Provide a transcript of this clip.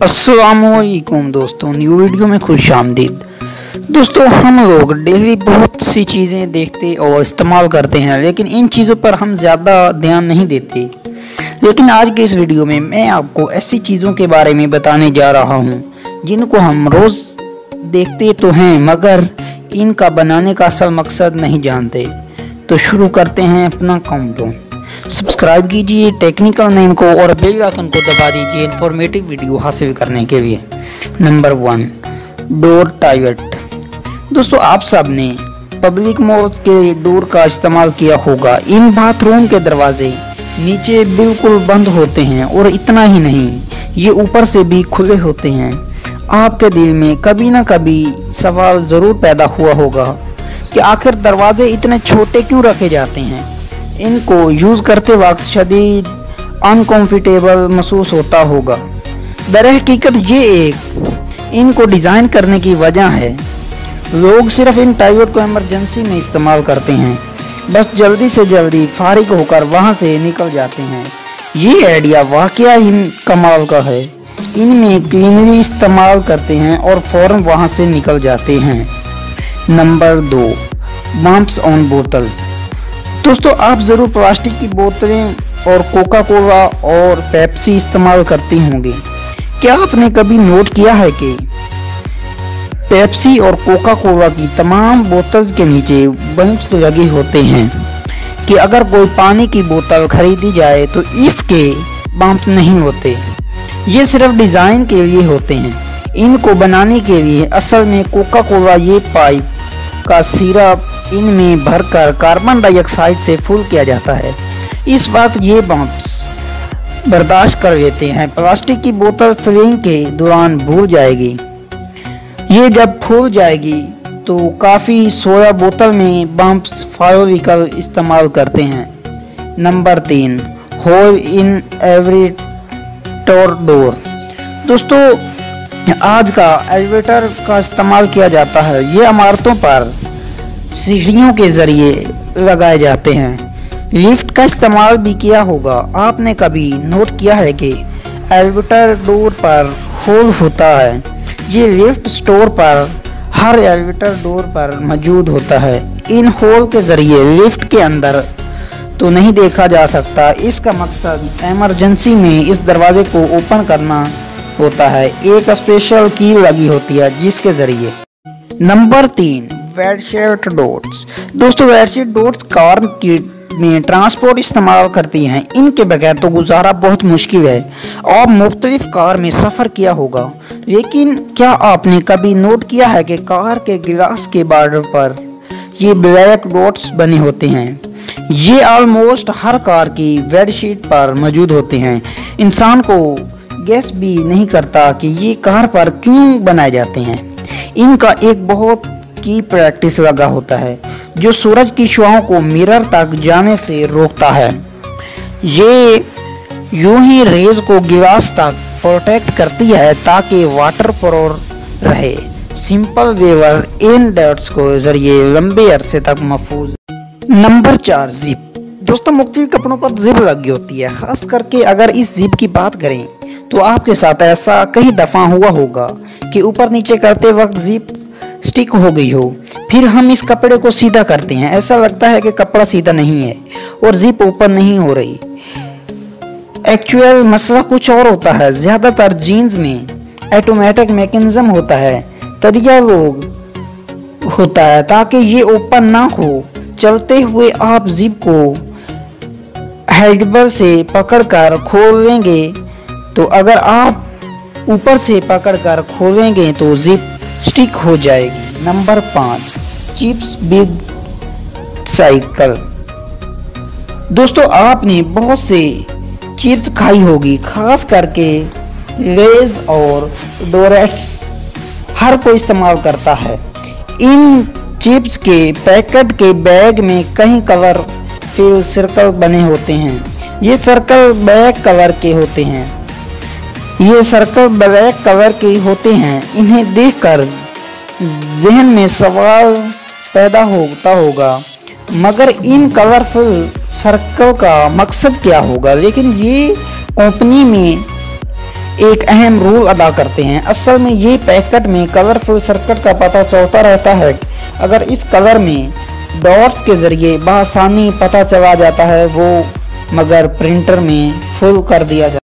अस्सलामुअलैकुम दोस्तों, new video में खुश आमदीद। दोस्तों, हम लोग डेली बहुत सी चीज़ें देखते और इस्तेमाल करते हैं, लेकिन इन चीज़ों पर हम ज़्यादा ध्यान नहीं देते। लेकिन आज के इस वीडियो में मैं आपको ऐसी चीज़ों के बारे में बताने जा रहा हूँ जिनको हम रोज़ देखते तो हैं, मगर इनका बनाने का असल मकसद नहीं जानते। तो शुरू करते हैं अपना काउंटडाउन। सब्सक्राइब कीजिए टेक्निकल नेम को और बेल आइकन को दबा दीजिए इन्फॉर्मेटिव वीडियो हासिल करने के लिए। नंबर 1, डोर टाइवट। दोस्तों, आप सब ने पब्लिक मॉल्स के डोर का इस्तेमाल किया होगा। इन बाथरूम के दरवाजे नीचे बिल्कुल बंद होते हैं और इतना ही नहीं, ये ऊपर से भी खुले होते हैं। आपके दिल में कभी ना कभी सवाल ज़रूर पैदा हुआ होगा कि आखिर दरवाजे इतने छोटे क्यों रखे जाते हैं। इनको यूज़ करते वक्त शदीद अनकंफर्टेबल महसूस होता होगा। दरहकीकत ये इनको डिज़ाइन करने की वजह है। लोग सिर्फ इन टाइवट को इमरजेंसी में इस्तेमाल करते हैं, बस जल्दी से जल्दी फारिग होकर वहाँ से निकल जाते हैं। ये आइडिया वाकया ही कमाल का है। इनमें क्लीनरी इस्तेमाल करते हैं और फ़ौरन वहाँ से निकल जाते हैं। Number 2, bumps on bottles. दोस्तों, आप ज़रूर प्लास्टिक की बोतलें और कोका कोला और पेप्सी इस्तेमाल करते होंगे। क्या आपने कभी नोट किया है कि पेप्सी और कोका कोला की तमाम बोतल्स के नीचे बम्प्स लगे होते हैं कि अगर कोई पानी की बोतल खरीदी जाए तो इसके बम्प्स नहीं होते। ये सिर्फ डिज़ाइन के लिए होते हैं। इनको बनाने के लिए असल में कोका कोला ये पाइप का सिरप इनमें भरकर कार्बन डाइऑक्साइड से फुल किया जाता है। इस वक्त ये बम्प्स बर्दाश्त कर लेते हैं। प्लास्टिक की बोतल फिलिंग के दौरान भूल जाएगी। ये जब फूल जाएगी तो काफ़ी सोया बोतल में बम्प्स फायोलिकल इस्तेमाल करते हैं। Number 3, hole in every door. दोस्तों, आज का एलिवेटर का इस्तेमाल किया जाता है। ये इमारतों पर सीढ़ियों के ज़रिए लगाए जाते हैं। लिफ्ट का इस्तेमाल भी किया होगा। आपने कभी नोट किया है कि एलिवेटर डोर पर होल होता है। ये लिफ्ट स्टोर पर हर एलिवेटर डोर पर मौजूद होता है। इन होल के ज़रिए लिफ्ट के अंदर तो नहीं देखा जा सकता। इसका मकसद इमरजेंसी में इस दरवाजे को ओपन करना होता है। एक स्पेशल की लगी होती है जिसके ज़रिए। नंबर 3, वेडशीट डोर्स। दोस्तों, वेडशीट डोर्स कार में ट्रांसपोर्ट इस्तेमाल करती हैं। इनके बगैर तो गुजारा बहुत मुश्किल है। और मुख्तलिफ कार में सफ़र किया होगा, लेकिन क्या आपने कभी नोट किया है कि कार के गिलास के बॉर्डर पर ये ब्लैक डॉट्स बने होते हैं। ये ऑलमोस्ट हर कार की बेडशीट पर मौजूद होते हैं। इंसान को गेस भी नहीं करता कि ये कार पर क्यों बनाए जाते हैं। इनका एक बहुत की प्रैक्टिस लगा होता है जो सूरज की शुआओं को मिरर तक जाने से रोकता है। ये यूं ही रेज को गिलास तक प्रोटेक्ट करती है ताकि वाटर प्रूफ रहे। सिंपल वेवर इन डॉट्स को जरिए लंबे अरसे तक महफूज। Number 4, zip. दोस्तों, मुख्तलिफ कपड़ों पर जिप लगी होती है। खास करके अगर इस जिप की बात करें तो आपके साथ ऐसा कई दफ़ा हुआ होगा कि ऊपर नीचे करते वक्त जिप स्टिक हो गई हो। फिर हम इस कपड़े को सीधा करते हैं। ऐसा लगता है कि कपड़ा सीधा नहीं है और जिप ओपन नहीं हो रही। एक्चुअल मसला कुछ और होता है। ज़्यादातर जीन्स में ऑटोमेटिक मैकेनिज्म होता है, तरिया लोग होता है ताकि ये ओपन ना हो। चलते हुए आप जिप को हैंडल से पकड़कर खोल लेंगे तो अगर आप ऊपर से पकड़कर खोलेंगे तो जिप स्टिक हो जाएगी। Number 5, chips big cycle. दोस्तों, आपने बहुत से चिप्स खाई होगी, खास करके लेज और डोरेट्स हर कोई इस्तेमाल करता है। इन चिप्स के पैकेट के बैग में कई कलर फिल सर्कल बने होते हैं। ये सर्कल ब्लैक कलर के होते हैं। इन्हें देखकर जहन में सवाल पैदा होता होगा, मगर इन कलरफुल सर्कल का मकसद क्या होगा। लेकिन ये कंपनी में एक अहम रोल अदा करते हैं। असल में ये पैकेट में कलरफुल सर्किट का पता चलता रहता है। अगर इस कलर में डॉट्स के जरिए बआसानी पता चला जाता है वो, मगर प्रिंटर में फुल कर दिया जाता है।